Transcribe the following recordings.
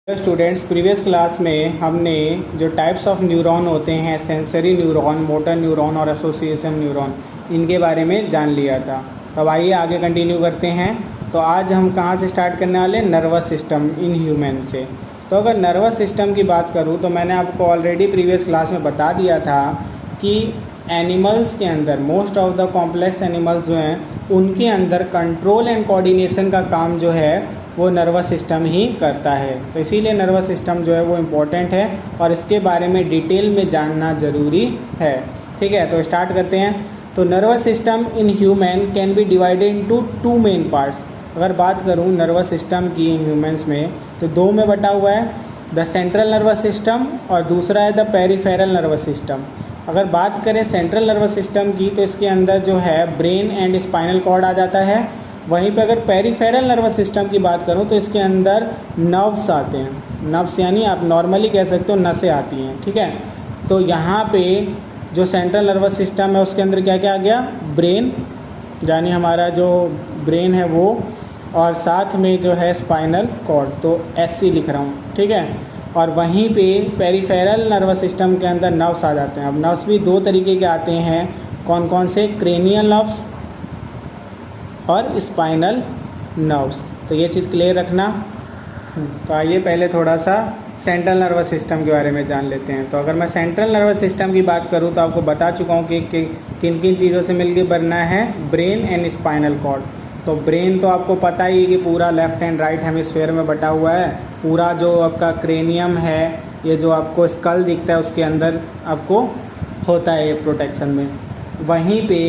Students, previous class में हमने जो टाइप्स ऑफ न्यूरॉन होते हैं, सेंसरी न्यूरॉन, मोटर न्यूरॉन और एसोसिएशन न्यूरॉन, इनके बारे में जान लिया था। तब आइए आगे कंटिन्यू करते हैं। तो आज हम कहाँ से स्टार्ट करने वाले हैं? नर्वस सिस्टम इन ह्यूमन से। तो अगर नर्वस सिस्टम की बात करूँ तो मैंने आपको ऑलरेडी प्रीवियस क्लास में बता दिया था कि एनिमल्स के अंदर most of the complex animals जो हैं उनके अंदर कंट्रोल एंड कोऑर्डिनेशन का काम जो है वो नर्वस सिस्टम ही करता है। तो इसीलिए नर्वस सिस्टम जो है वो इम्पोर्टेंट है और इसके बारे में डिटेल में जानना ज़रूरी है। ठीक है, तो स्टार्ट करते हैं। तो nervous system in human can be divided into two main parts. अगर बात करूँ नर्वस सिस्टम की ह्यूमंस में तो दो में बटा हुआ है, द सेंट्रल नर्वस सिस्टम और दूसरा है द पेरिफेरल नर्वस सिस्टम। अगर बात करें सेंट्रल नर्वस सिस्टम की तो इसके अंदर जो है ब्रेन एंड स्पाइनल कॉर्ड आ जाता है। वहीं पे अगर पेरिफेरल नर्वस सिस्टम की बात करूं तो इसके अंदर नर्व्स आते हैं। नर्व्स यानी आप नॉर्मली कह सकते हो नसें आती हैं। ठीक है, तो यहाँ पे जो सेंट्रल नर्वस सिस्टम है उसके अंदर क्या क्या आ गया? ब्रेन यानी हमारा जो ब्रेन है वो, और साथ में जो है स्पाइनल कॉर्ड, तो SC लिख रहा हूँ। ठीक है, और वहीं पे पेरिफेरल नर्वस सिस्टम के अंदर नर्व्स आ जाते हैं। अब नर्व्स भी दो तरीके के आते हैं। कौन कौन से? क्रेनियल नर्व्स और स्पाइनल नर्व्स। तो ये चीज़ क्लियर रखना। तो आइए पहले थोड़ा सा सेंट्रल नर्वस सिस्टम के बारे में जान लेते हैं। तो अगर मैं सेंट्रल नर्वस सिस्टम की बात करूँ तो आपको बता चुका हूँ कि किन किन चीज़ों से मिलकर बनना है, ब्रेन एंड स्पाइनल कॉर्ड। तो ब्रेन तो आपको पता ही है कि पूरा लेफ्ट एंड राइट हेमिस्फेयर में बटा हुआ है। पूरा जो आपका क्रेनियम है, ये जो आपको स्कल दिखता है उसके अंदर आपको होता है ये प्रोटेक्शन में। वहीं पे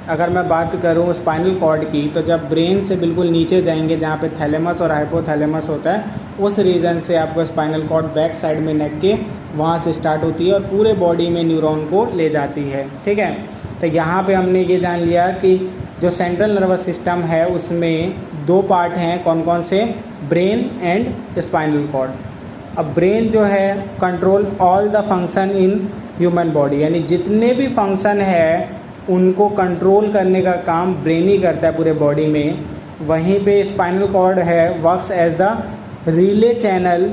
अगर मैं बात करूँ स्पाइनल कॉर्ड की तो जब ब्रेन से बिल्कुल नीचे जाएंगे जहाँ पे थैलेमस और हाइपोथैलेमस होता है, उस रीजन से आपको स्पाइनल कॉर्ड बैक साइड में नेक के वहाँ से स्टार्ट होती है और पूरे बॉडी में न्यूरॉन को ले जाती है। ठीक है, तो यहाँ पे हमने ये जान लिया कि जो सेंट्रल नर्वस सिस्टम है उसमें दो पार्ट हैं। कौन कौन से? Brain and spinal cord. अब ब्रेन जो है control all the function in human body, यानी जितने भी फंक्शन है उनको कंट्रोल करने का काम ब्रेन ही करता है पूरे बॉडी में। वहीं पे स्पाइनल कॉर्ड है works as the relay channel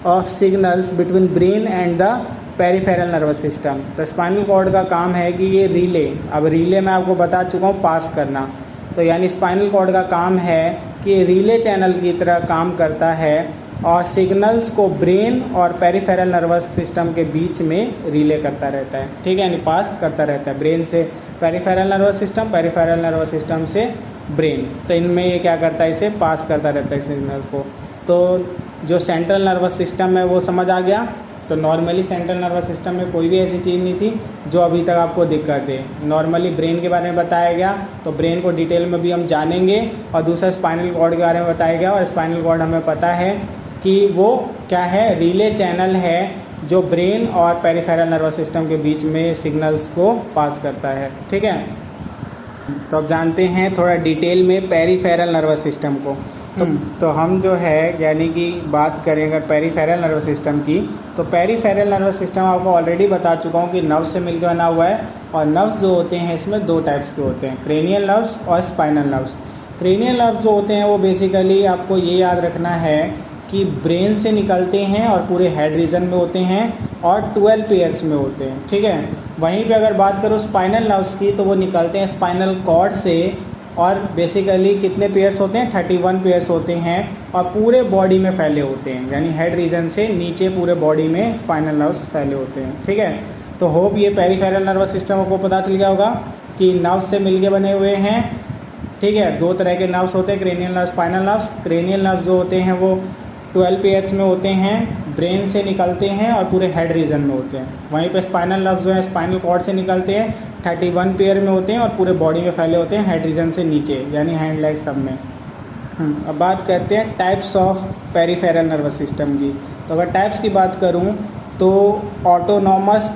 of signals between brain and the peripheral nervous system. तो स्पाइनल कॉर्ड का काम है कि ये रिले, अब रिले मैं आपको बता चुका हूँ पास करना, तो यानी स्पाइनल कॉर्ड का काम है कि रिले चैनल की तरह काम करता है और सिग्नल्स को ब्रेन और पेरिफेरल नर्वस सिस्टम के बीच में रिले करता रहता है। ठीक है, यानी पास करता रहता है ब्रेन से peripheral nervous system, peripheral nervous system से ब्रेन। तो इनमें ये क्या करता है? इसे पास करता रहता है सिग्नल को। तो जो सेंट्रल नर्वस सिस्टम है वो समझ आ गया। तो नॉर्मली सेंट्रल नर्वस सिस्टम में कोई भी ऐसी चीज़ नहीं थी जो अभी तक आपको दिक्कत है। नॉर्मली ब्रेन के बारे में बताया गया, तो ब्रेन को डिटेल में भी हम जानेंगे, और दूसरा स्पाइनल कॉर्ड के बारे में बताया गया। और स्पाइनल कॉर्ड हमें पता है कि वो क्या है? रिले चैनल है जो ब्रेन और पेरिफेरल नर्वस सिस्टम के बीच में सिग्नल्स को पास करता है। ठीक है, तो अब जानते हैं थोड़ा डिटेल में पेरिफेरल नर्वस सिस्टम को। तो हम जो है यानी कि बात करें अगर पेरिफेरल नर्वस सिस्टम की, तो पेरिफेरल नर्वस सिस्टम आपको ऑलरेडी बता चुका हूँ कि नर्व्स से मिलकर बना हुआ है। और नर्व्स जो होते हैं इसमें दो टाइप्स के होते हैं, क्रेनियल नर्व्स और स्पाइनल नर्व्स। क्रेनियल नर्व्स जो होते हैं वो बेसिकली आपको ये याद रखना है कि ब्रेन से निकलते हैं और पूरे हेड रीजन में होते हैं और 12 पेयर्स में होते हैं। ठीक है, वहीं पे अगर बात करो स्पाइनल नर्व्स की तो वो निकलते हैं स्पाइनल कॉर्ड से, और बेसिकली कितने पेयर्स होते हैं? 31 पेयर्स होते हैं और पूरे बॉडी में फैले होते हैं, यानी हेड रीजन से नीचे पूरे बॉडी में स्पाइनल नर्व्स फैले होते हैं। ठीक है, तो होप ये पेरिफेरल नर्वस सिस्टम को पता चल गया होगा कि नर्व्स से मिलके बने हुए हैं। ठीक है, दो तरह के नर्व्स होते हैं, cranial nerves, spinal nerves. Cranial nerves जो होते हैं वो 12 पेयर्स में होते हैं, ब्रेन से निकलते हैं और पूरे हेड रीजन में होते हैं। वहीं पे स्पाइनल नर्व्स जो है स्पाइनल कॉर्ड से निकलते हैं, 31 पेयर में होते हैं और पूरे बॉडी में फैले होते हैं हेड रीजन से नीचे, यानी हैंड लेग सब में। अब बात करते हैं types of peripheral nervous system की। तो अगर टाइप्स की बात करूं तो autonomous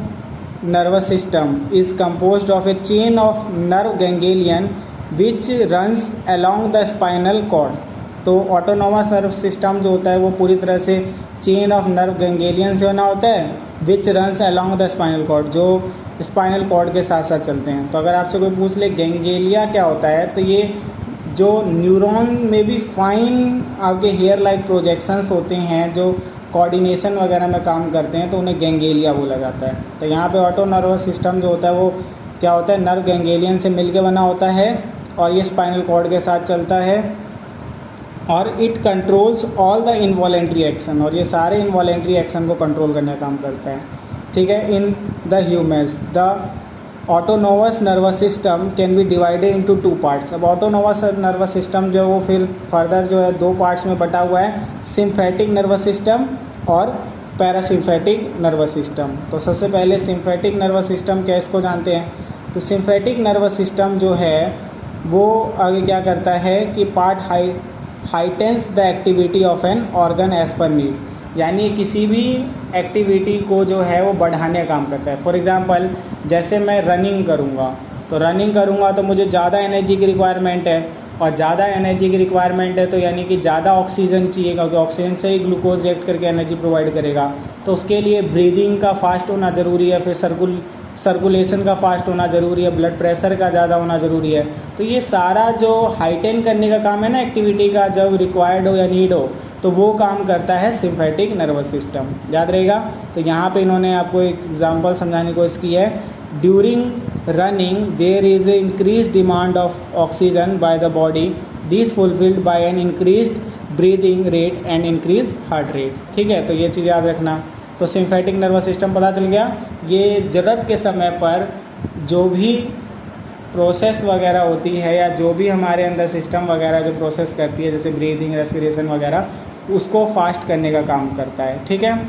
nervous system is composed of a chain of nerve ganglion which runs along the spinal cord. तो ऑटोनॉमस नर्व सिस्टम जो होता है वो पूरी तरह से चेन ऑफ नर्व गैंग्लियन से बना होता है, which runs along the spinal cord, जो स्पाइनल कॉर्ड के साथ साथ चलते हैं। तो अगर आपसे कोई पूछ ले गैंग्लिया क्या होता है, तो ये जो न्यूरॉन में भी फाइन आपके हेयर लाइक प्रोजेक्शंस होते हैं जो कोऑर्डिनेशन वगैरह में काम करते हैं, तो उन्हें गैंग्लिया बोला जाता है। तो यहाँ पे ऑटो नर्वस सिस्टम जो होता है वो क्या होता है, नर्व गैंग्लियन से मिलके बना होता है और ये स्पाइनल कॉर्ड के साथ चलता है और it controls all the involuntary action, और ये सारे इनवॉलेंट्री एक्शन को कंट्रोल करने का काम करता है। ठीक है, in the humans the autonomous nervous system can be divided into 2 parts. अब ऑटोनोमस नर्वस सिस्टम जो है वो फिर फर्दर जो है 2 पार्ट्स में बटा हुआ है, सिम्फेटिक नर्वस सिस्टम और पैरासिम्फेटिक नर्वस सिस्टम। तो सबसे पहले सिम्फेटिक नर्वस सिस्टम क्या, इसको जानते हैं। तो सिम्फेटिक नर्वस सिस्टम जो है वो आगे क्या करता है कि part heightens the activity of an organ as per need, यानी किसी भी एक्टिविटी को जो है वो बढ़ाने का काम करता है। फॉर एग्ज़ाम्पल जैसे मैं रनिंग करूँगा तो मुझे ज़्यादा एनर्जी की रिक्वायरमेंट है, और ज़्यादा एनर्जी की रिक्वायरमेंट है तो यानी कि ज़्यादा ऑक्सीजन चाहिए, क्योंकि ऑक्सीजन से ही ग्लूकोज रिएक्ट करके एनर्जी प्रोवाइड करेगा। तो उसके लिए ब्रीदिंग का फास्ट होना ज़रूरी है, फिर सर्कुलेशन का फास्ट होना ज़रूरी है, ब्लड प्रेशर का ज़्यादा होना ज़रूरी है। तो ये सारा जो हाइटेन करने का काम है ना एक्टिविटी का, जब रिक्वायर्ड हो या नीड हो, तो वो काम करता है सिम्फेटिक नर्वस सिस्टम। याद रहेगा। तो यहाँ पे इन्होंने आपको एक एग्जांपल समझाने की कोशिश की है। During running there is a increase demand of oxygen by the body, this fulfilled by an increased breathing rate and increase heart rate. ठीक है, तो ये चीज़ याद रखना। तो सिम्फेटिक नर्वस सिस्टम पता चल गया। ये ज़रूरत के समय पर जो भी प्रोसेस वगैरह होती है या जो भी हमारे अंदर सिस्टम वगैरह जो प्रोसेस करती है, जैसे ब्रीदिंग, रेस्पिरेशन वगैरह, उसको फास्ट करने का काम करता है। ठीक है,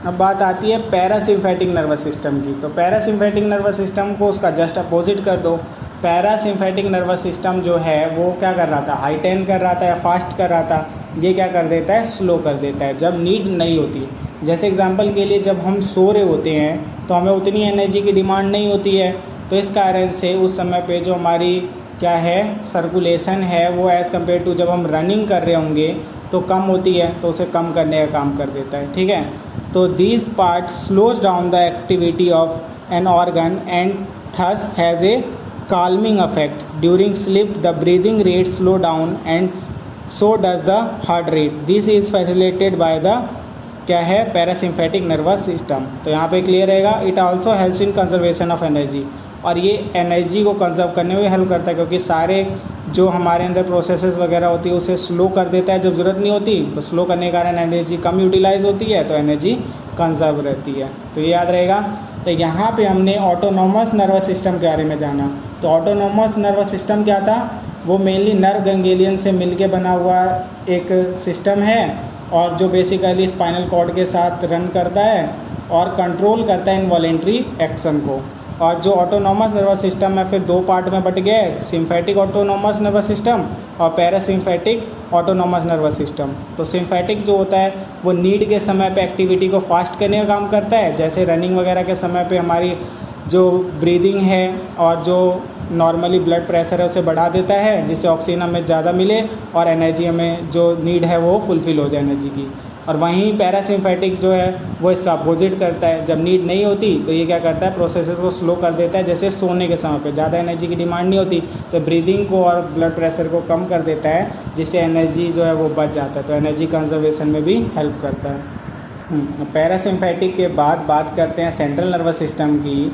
अब बात आती है पैरासिम्फेटिक नर्वस सिस्टम की। तो पैरासिम्फेटिक नर्वस सिस्टम को उसका जस्ट अपोजिट कर दो। पैरासिम्फेटिक नर्वस सिस्टम जो है वो क्या कर रहा था, हाइटेन कर रहा था या फास्ट कर रहा था। ये क्या कर देता है, स्लो कर देता है जब नीड नहीं होती। जैसे एग्जांपल के लिए जब हम सो रहे होते हैं तो हमें उतनी एनर्जी की डिमांड नहीं होती है, तो इस कारण से उस समय पे जो हमारी क्या है सर्कुलेशन है वो एज़ कम्पेयर टू जब हम रनिंग कर रहे होंगे तो कम होती है, तो उसे कम करने का काम कर देता है। ठीक है, तो this part slows down the activity of an organ and thus has a calming effect. During sleep the breathing rate slow down and so does the heart rate. This is facilitated by the क्या है पैरासिम्फेटिक nervous system. तो यहाँ पे clear रहेगा। It also helps in conservation of energy, और ये energy को conserve करने में हेल्प करता है, क्योंकि सारे जो हमारे अंदर प्रोसेसेस वगैरह होती है उसे स्लो कर देता है जब ज़रूरत नहीं होती। तो स्लो करने के कारण एनर्जी कम यूटिलाइज होती है, तो एनर्जी कंजर्व रहती है। तो ये याद रहेगा। तो यहाँ पे हमने ऑटोनोमस नर्वस सिस्टम के बारे में जाना। तो ऑटोनोमस नर्वस सिस्टम क्या था, वो मेनली नर्व गैंग्लियन से मिलके बना हुआ एक सिस्टम है, और जो बेसिकली स्पाइनल कॉर्ड के साथ रन करता है और कंट्रोल करता है इनवॉलेंट्री एक्शन को। और जो ऑटोनोमस नर्वस सिस्टम है फिर 2 पार्ट में बट गया है, सिम्फेटिक ऑटोनोमस नर्वस सिस्टम और पैरासिम्फेटिक ऑटोनोमस नर्वस सिस्टम। तो सिम्फेटिक जो होता है वो नीड के समय पे एक्टिविटी को फास्ट करने का काम करता है, जैसे रनिंग वगैरह के समय पे हमारी जो ब्रीदिंग है और जो नॉर्मली ब्लड प्रेशर है उसे बढ़ा देता है, जिससे ऑक्सीजन हमें ज़्यादा मिले और एनर्जी हमें जो नीड है वो फुलफ़िल हो जाए एनर्जी की। और वहीं पैरासिम्फेटिक जो है वो इसका अपोजिट करता है। जब नीड नहीं होती तो ये क्या करता है, प्रोसेसेस को स्लो कर देता है। जैसे सोने के समय पे ज़्यादा एनर्जी की डिमांड नहीं होती तो ब्रीदिंग को और ब्लड प्रेशर को कम कर देता है, जिससे एनर्जी जो है वो बच जाता है, तो एनर्जी कंजर्वेशन में भी हेल्प करता है। पैरासिम्फेटिक के बाद बात करते हैं सेंट्रल नर्वस सिस्टम की।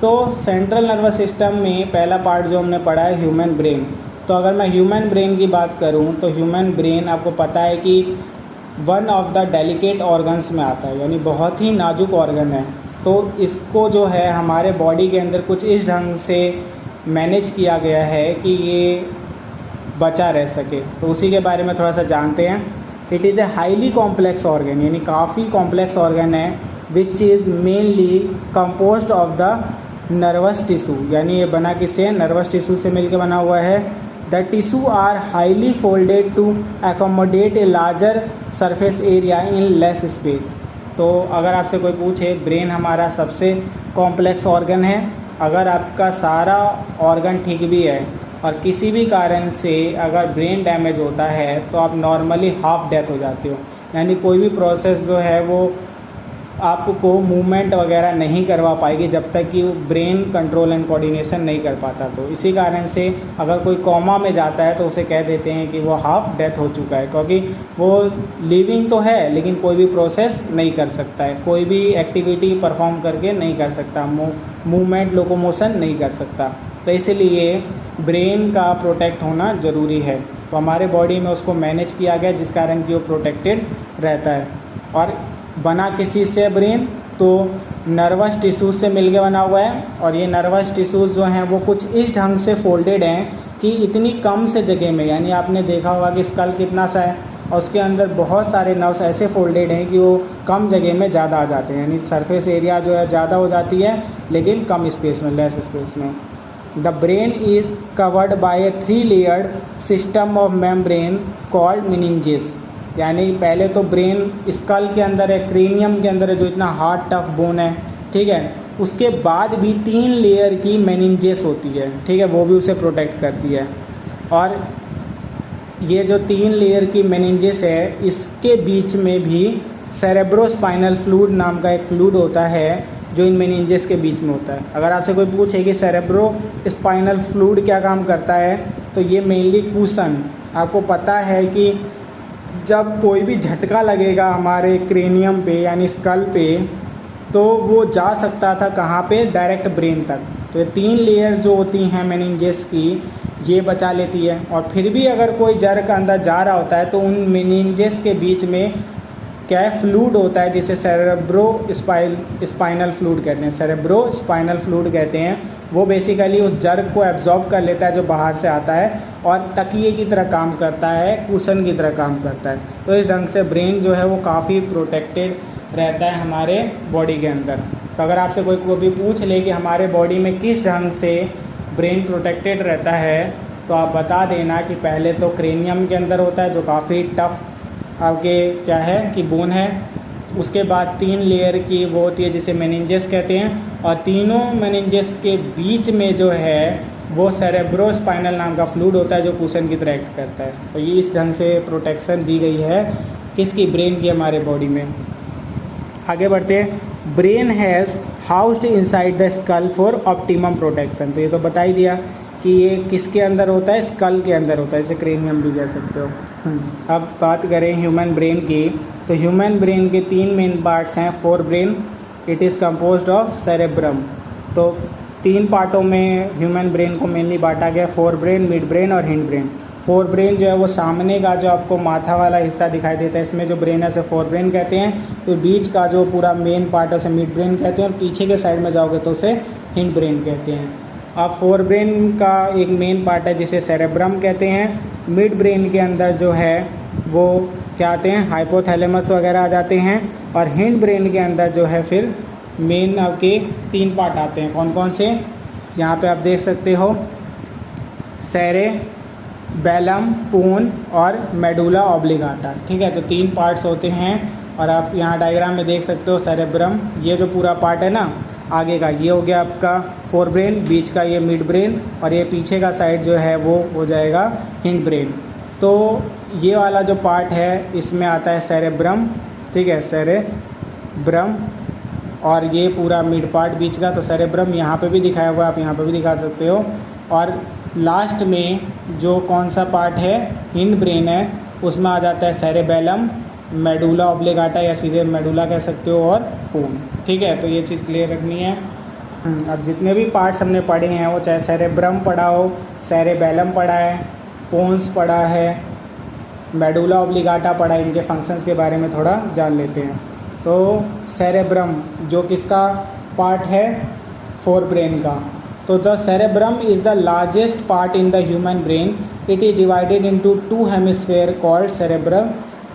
तो सेंट्रल नर्वस सिस्टम में पहला पार्ट जो हमने पढ़ा है ह्यूमन ब्रेन। तो अगर मैं ह्यूमन ब्रेन की बात करूं तो ह्यूमन ब्रेन आपको पता है कि one of the delicate organs में आता है, यानी बहुत ही नाजुक ऑर्गन है। तो इसको जो है हमारे बॉडी के अंदर कुछ इस ढंग से मैनेज किया गया है कि ये बचा रह सके। तो उसी के बारे में थोड़ा सा जानते हैं। It is a highly complex organ, यानी काफ़ी कॉम्प्लेक्स ऑर्गन है, which is mainly composed of the nervous tissue, यानी ये बना किससे, नर्वस टिश्यू से मिलकर बना हुआ है। The tissue are highly folded to accommodate a larger surface area in less space. तो अगर आपसे कोई पूछे ब्रेन हमारा सबसे कॉम्प्लेक्स ऑर्गन है, अगर आपका सारा ऑर्गन ठीक भी है और किसी भी कारण से अगर ब्रेन डैमेज होता है तो आप नॉर्मली हाफ डेथ हो जाते हो, यानी कोई भी प्रोसेस जो है वो आपको मूवमेंट वगैरह नहीं करवा पाएगी जब तक कि ब्रेन कंट्रोल एंड कोऑर्डिनेशन नहीं कर पाता। तो इसी कारण से अगर कोई कोमा में जाता है तो उसे कह देते हैं कि वो हाफ डेथ हो चुका है, क्योंकि वो लिविंग तो है लेकिन कोई भी प्रोसेस नहीं कर सकता है, कोई भी एक्टिविटी परफॉर्म करके नहीं कर सकता, मूवमेंट लोकोमोशन नहीं कर सकता। तो इसलिए ब्रेन का प्रोटेक्ट होना ज़रूरी है। तो हमारे बॉडी में उसको मैनेज किया गया जिस कारण कि वो प्रोटेक्टेड रहता है। और बना किस चीज़ से ब्रेन, तो नर्वस टिश्यूज़ से मिलके बना हुआ है। और ये नर्वस टिश्यूज़ जो हैं वो कुछ इस ढंग से फोल्डेड हैं कि इतनी कम से जगह में, यानी आपने देखा होगा कि स्कल कितना सा है और उसके अंदर बहुत सारे नर्व्स ऐसे फोल्डेड हैं कि वो कम जगह में ज़्यादा आ जाते हैं, यानी सरफेस एरिया जो है ज़्यादा हो जाती है लेकिन कम स्पेस में, लेस स्पेस में। The brain is covered by A 3 layered system of membrane called meninges. यानी पहले तो ब्रेन स्कल के अंदर है, क्रेनियम के अंदर है जो इतना हार्ड टफ बोन है, ठीक है। उसके बाद भी 3 लेयर की मेनिंजेस होती है, ठीक है, वो भी उसे प्रोटेक्ट करती है। और ये जो 3 लेयर की मेनिंजेस है इसके बीच में भी सेरेब्रोस्पाइनल फ्लूइड नाम का एक फ्लूइड होता है जो इन मेनिंजेस के बीच में होता है। अगर आपसे कोई पूछे कि सेरेब्रोस्पाइनल फ्लूइड क्या काम करता है, तो ये मेनली कुशन, आपको पता है कि जब कोई भी झटका लगेगा हमारे क्रेनियम पे यानी स्कल पे, तो वो जा सकता था कहाँ पे, डायरेक्ट ब्रेन तक। तो ये 3 लेयर जो होती हैं मेनिंजेस की, ये बचा लेती है। और फिर भी अगर कोई जर्क अंदर जा रहा होता है तो उन मेनिंजेस के बीच में क्या है, फ्लूइड होता है जिसे सेरेब्रोस्पाइनल फ्लूइड कहते हैं, सेरेब्रोस्पाइनल फ्लूइड कहते हैं। वो बेसिकली उस जर्क को एब्जॉर्ब कर लेता है जो बाहर से आता है और तकिए की तरह काम करता है, कुशन की तरह काम करता है। तो इस ढंग से ब्रेन जो है वो काफ़ी प्रोटेक्टेड रहता है हमारे बॉडी के अंदर। तो अगर आपसे कोई भी पूछ ले कि हमारे बॉडी में किस ढंग से ब्रेन प्रोटेक्टेड रहता है, तो आप बता देना कि पहले तो क्रेनियम के अंदर होता है जो काफ़ी टफ आपके क्या है कि बोन है। उसके बाद 3 लेयर की वो होती है जिसे मेनिंजेस कहते हैं, और तीनों मेनिंजेस के बीच में जो है वो सेरेब्रोस्पाइनल नाम का फ्लूइड होता है जो कुशन की तरह एक्ट करता है। तो ये इस ढंग से प्रोटेक्शन दी गई है किसकी, ब्रेन की, हमारे बॉडी में। आगे बढ़ते हैं। Brain has housed inside the skull for optimum protection. तो ये तो बता ही दिया कि ये किसके अंदर होता है, स्कल के अंदर होता है, इसे क्रेनियम भी कह सकते हो। अब बात करें ह्यूमन ब्रेन की, तो ह्यूमन ब्रेन के 3 मेन पार्ट्स हैं। Fore brain, it is composed of cerebrum. तो 3 पार्टों में ह्यूमन ब्रेन को मेनली बांटा गया, फोर ब्रेन, मिड ब्रेन और हिंड ब्रेन। फोर ब्रेन जो है वो सामने का जो आपको माथा वाला हिस्सा दिखाई देता है, इसमें जो ब्रेन है उसे फोर ब्रेन कहते हैं। फिर बीच का जो पूरा मेन पार्ट है उसे मिड ब्रेन कहते हैं, और पीछे के साइड में जाओगे तो उसे हिंड ब्रेन कहते हैं। अब फोर ब्रेन का एक मेन पार्ट है जिसे सेरेब्रम कहते हैं। मिड ब्रेन के अंदर जो है वो क्या आते हैं, हाइपोथैलेमस वगैरह आ जाते हैं। और हिंड ब्रेन के अंदर जो है फिर मेन आपके 3 पार्ट आते हैं। कौन कौन से, यहाँ पे आप देख सकते हो, सेरेबेलम, पून और मेडुला ऑब्लिगाटा, ठीक है। तो 3 पार्ट्स होते हैं और आप यहाँ डायग्राम में देख सकते हो सेरेब्रम, ये जो पूरा पार्ट है ना आगे का, ये हो गया आपका फोर ब्रेन, बीच का ये मिड ब्रेन, और ये पीछे का साइड जो है वो हो जाएगा हिंड ब्रेन। तो ये वाला जो पार्ट है इसमें आता है सेरेब्रम, ठीक है, सेरेब्रम, और ये पूरा मिड पार्ट बीच का। तो सेरेब्रम यहाँ पे भी दिखाया हुआ है, आप यहाँ पे भी दिखा सकते हो। और लास्ट में जो कौन सा पार्ट है, हिंड ब्रेन है, उसमें आ जाता है सेरेबेलम, मेडुला ऑब्लिगाटा या सीधे मेडुला कह सकते हो, और पून, ठीक है। तो ये चीज़ क्लियर रखनी है। अब जितने भी पार्ट्स हमने पढ़े हैं वो चाहे सेरेब्रम पढ़ा हो, सेरेबेलम पढ़ा है, पोन्स पढ़ा है, मेडुला ऑब्लिगाटा पढ़ा है, इनके फंक्शंस के बारे में थोड़ा जान लेते हैं। तो सेरेब्रम जो किसका पार्ट है, फोर ब्रेन का। तो the cerebrum is the largest part in the human brain. It is divided into 2 hemisphere called cerebral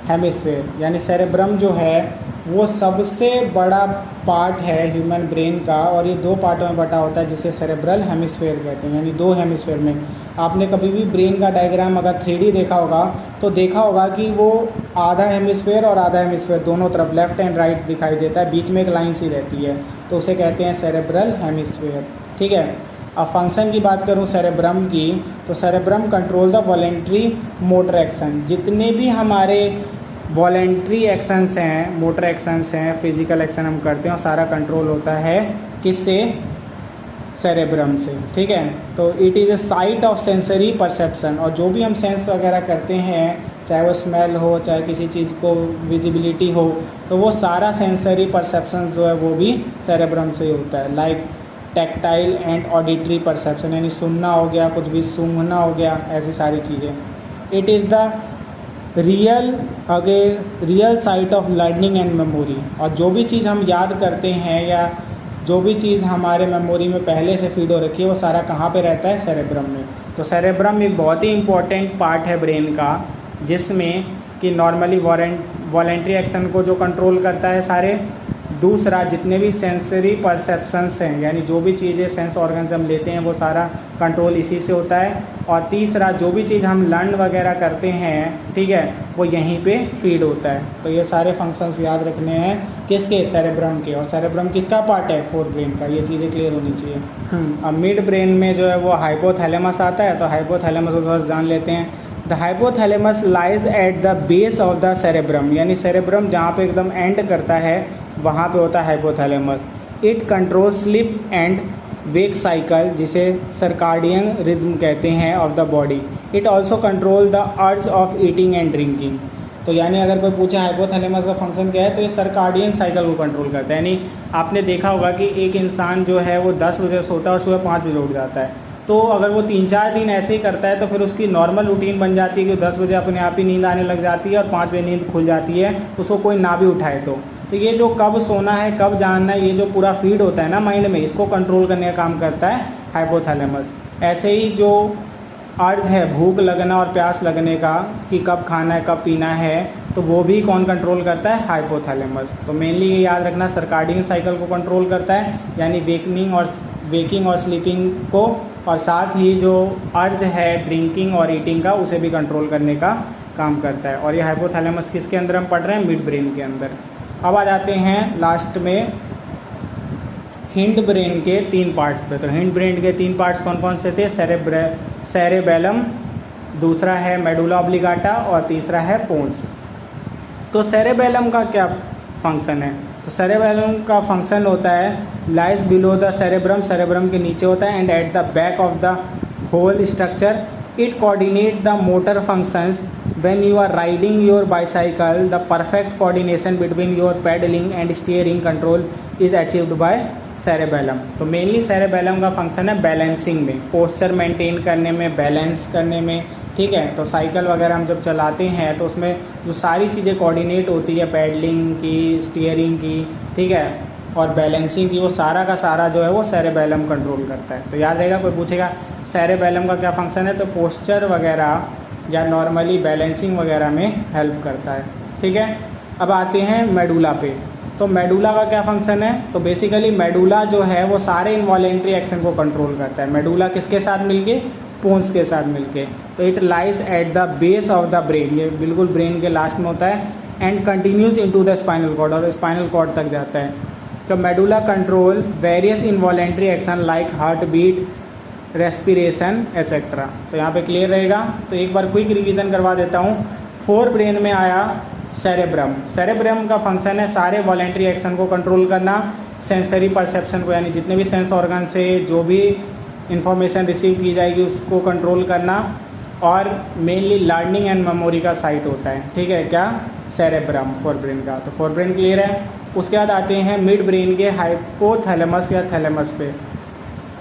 hemisphere. यानी सेरेब्रम जो है वो सबसे बड़ा पार्ट है ह्यूमन ब्रेन का, और ये 2 पार्टों में बटा होता है जिसे सेरेब्रल हेमिस्फेयर कहते हैं, यानी 2 हेमिस्फेयर में। आपने कभी भी ब्रेन का डायग्राम अगर 3D देखा होगा तो देखा होगा कि वो आधा हेमिस्फेयर और आधा हेमिस्फेयर दोनों तरफ लेफ्ट एंड राइट दिखाई देता है, बीच में एक लाइन सी रहती है, तो उसे कहते हैं सेरेब्रल हेमिस्फेयर, ठीक है। अब फंक्शन की बात करूं सेरेब्रम की, तो cerebrum control the voluntary motor action. जितने भी हमारे वॉलेंट्री एक्शंस हैं, मोटर एक्शंस हैं, फिजिकल एक्शन हम करते हैं और सारा कंट्रोल होता है किससे? सेरेब्रम से। ठीक है, तो it is a site of sensory perception, और जो भी हम सेंस वगैरह करते हैं, चाहे वो स्मेल हो, चाहे किसी चीज़ को विजिबिलिटी हो, तो वो सारा सेंसरी परसेप्शन जो है वो भी सेरेब्रम से ही होता है। Like tactile and auditory perception, यानी सुनना हो गया, कुछ भी सूंघना हो गया, ऐसी सारी चीज़ें। It is the real site of learning and memory, और जो भी चीज़ हम याद करते हैं या जो भी चीज़ हमारे मेमोरी में पहले से फीड हो रखी है वो सारा कहाँ पे रहता है? सेरेब्रम में। तो सेरेब्रम एक बहुत ही इम्पॉर्टेंट पार्ट है ब्रेन का, जिसमें कि नॉर्मली वॉलेंट्री एक्शन को जो कंट्रोल करता है सारे, दूसरा जितने भी सेंसरी परसेप्शंस हैं, यानी जो भी चीज़ें सेंस ऑर्गन से हम लेते हैं वो सारा कंट्रोल इसी से होता है, और तीसरा जो भी चीज़ हम लर्न वगैरह करते हैं, ठीक है, वो यहीं पे फीड होता है। तो ये सारे फंक्शंस याद रखने हैं किसके? सेरेब्रम के। और सेरेब्रम किसका पार्ट है? फोर ब्रेन का। ये चीज़ें क्लियर होनी चाहिए। अब मिड ब्रेन में जो है वो हाइपोथैलेमस आता है, तो हाइपोथैलेमस को थोड़ा जान लेते हैं। The hypothalamus lies at the base of the cerebrum, यानी सेरेब्रम जहाँ पे एकदम एंड करता है वहाँ पे होता है hypothalamus. It control sleep and wake cycle, जिसे सर्काडियन रिदम कहते हैं, of the body. It also control the urge of eating and drinking. तो यानी अगर कोई पूछे हाइपोथैलेमस का फंक्शन क्या है, तो ये सर्काडियन साइकिल को कंट्रोल करता है। यानी आपने देखा होगा कि एक इंसान जो है वो 10 बजे सोता है और सुबह 5 बजे उठ जाता है, तो अगर वो 3-4 दिन ऐसे ही करता है तो फिर उसकी नॉर्मल रूटीन बन जाती है कि 10 बजे अपने आप ही नींद आने लग जाती है और 5 बजे नींद खुल जाती है, उसको कोई ना भी उठाए तो ये जो कब सोना है, कब जानना है, ये जो पूरा फीड होता है ना माइंड में, इसको कंट्रोल करने का काम करता है हाइपोथैलेमस। ऐसे ही जो अर्ज है भूख लगना और प्यास लगने का, कि कब खाना है, कब पीना है, तो वो भी कौन कंट्रोल करता है? हाइपोथैलेमस। तो मेनली ये याद रखना, सर्काडियन साइकिल को कंट्रोल करता है, यानी वेकिंग और स्लीपिंग को, और साथ ही जो अर्ज है ड्रिंकिंग और ईटिंग का, उसे भी कंट्रोल करने का काम करता है। और ये हाइपोथैलेमस किसके अंदर हम पढ़ रहे हैं? मिड ब्रेन के अंदर। अब आ जाते हैं लास्ट में हिंड ब्रेन के 3 पार्ट्स पे। तो हिंड ब्रेन के 3 पार्ट्स कौन कौन से थे? सेरेबेलम, दूसरा है मेडुला ऑब्लिगाटा, और तीसरा है पोन्स। तो सेरेबेलम का क्या फंक्शन है? तो सेरेबेलम का फंक्शन होता है lies below the cerebrum, cerebrum के नीचे होता है, and at the back of the whole structure. It coordinate the motor functions when you are riding your bicycle. The perfect coordination between your pedaling and steering control is achieved by cerebellum. तो mainly cerebellum का function है balancing में, posture maintain करने में, balance करने में, ठीक है। तो साइकिल वगैरह हम जब चलाते हैं तो उसमें जो सारी चीज़ें कोऑर्डिनेट होती है, पैडलिंग की, स्टीयरिंग की, ठीक है, और बैलेंसिंग की, वो सारा का सारा जो है वो सेरेबेलम कंट्रोल करता है। तो याद रहेगा, कोई पूछेगा सेरेबेलम का क्या फंक्शन है, तो पोस्चर वगैरह या नॉर्मली बैलेंसिंग वगैरह में हेल्प करता है, ठीक है। अब आते हैं मेडुला पे। तो मेडुला का क्या फंक्शन है? तो बेसिकली मेडुला जो है वो सारे इनवॉलेंट्री एक्शन को कंट्रोल करता है। मेडुला किसके साथ मिलके? पोन्स के साथ मिलके। तो it lies at the base of the brain, ये बिल्कुल ब्रेन के लास्ट में होता है, and continues into the spinal cord, और स्पाइनल कॉर्ड तक जाता है। तो medulla control various involuntary action like heart beat, respiration etcetera. तो यहाँ पे क्लियर रहेगा। तो एक बार क्विक रिवीजन करवा देता हूँ। 4 ब्रेन में आया सेरेब्रम। सेरेब्रम का फंक्शन है सारे वॉलेंट्री एक्शन को कंट्रोल करना, सेंसरी परसेप्शन को, यानी जितने भी सेंस ऑर्गन से जो भी इंफॉर्मेशन रिसीव की जाएगी उसको कंट्रोल करना, और मेनली लर्निंग एंड मेमोरी का साइट होता है, ठीक है, क्या? सेरेब्रम 4 ब्रेन का। तो 4 ब्रेन क्लियर है। उसके बाद आते हैं मिड ब्रेन के हाइपोथैलेमस या थैलेमस पे।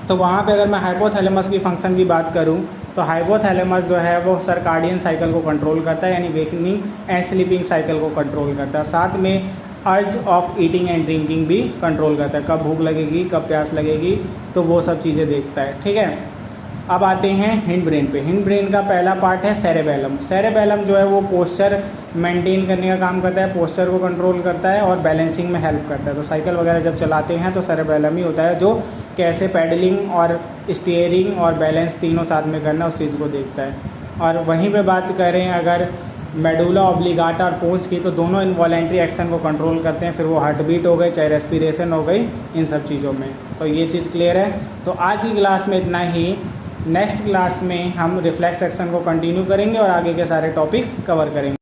तो वहाँ पे अगर मैं हाइपोथैलेमस की फंक्शन की बात करूँ तो हाइपोथैलेमस जो है वो सर्काडियन साइकिल को कंट्रोल करता है, यानी वेकनिंग एंड स्लीपिंग साइकिल को कंट्रोल करता है। साथ में अर्ज ऑफ ईटिंग एंड ड्रिंकिंग भी कंट्रोल करता है, कब भूख लगेगी, कब प्यास लगेगी, तो वो सब चीज़ें देखता है, ठीक है। अब आते हैं हिंड ब्रेन पे। हिंड ब्रेन का पहला पार्ट है सेरेबेलम। सेरेबेलम जो है वो पोस्चर मेंटेन करने का काम करता है, पोस्चर को कंट्रोल करता है और बैलेंसिंग में हेल्प करता है। तो साइकिल वगैरह जब चलाते हैं तो सेरेबेलम ही होता है जो कैसे पैडलिंग और स्टीयरिंग और बैलेंस तीनों साथ में करना, उस चीज़ को देखता है। और वहीं पे बात करें अगर मेडुला ऑब्लिगाटा और पोन्स की, तो दोनों इनवॉलेंट्री एक्शन को कंट्रोल करते हैं। फिर वो हार्ट बीट हो गई, चाहे रेस्पिरेशन हो गई, इन सब चीज़ों में। तो ये चीज़ क्लियर है। तो आज की क्लास में इतना ही। नेक्स्ट क्लास में हम रिफ्लेक्स एक्शन को कंटिन्यू करेंगे और आगे के सारे टॉपिक्स कवर करेंगे।